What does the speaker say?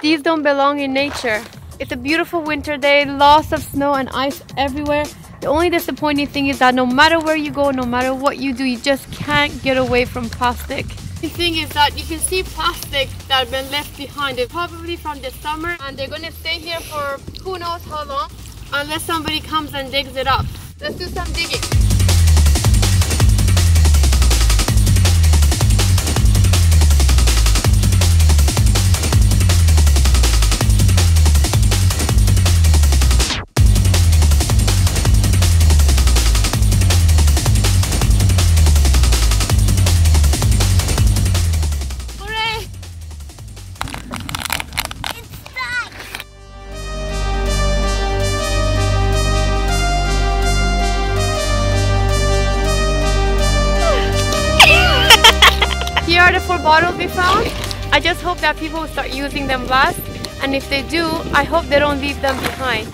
These don't belong in nature. It's a beautiful winter day, lots of snow and ice everywhere. The only disappointing thing is that no matter where you go, no matter what you do, you just can't get away from plastic. The thing is that you can see plastic that have been left behind. It's probably from the summer and they're going to stay here for who knows how long unless somebody comes and digs it up. Let's do some digging. Here are the 4 bottles we found. I just hope that people will start using them last, and if they do, I hope they don't leave them behind.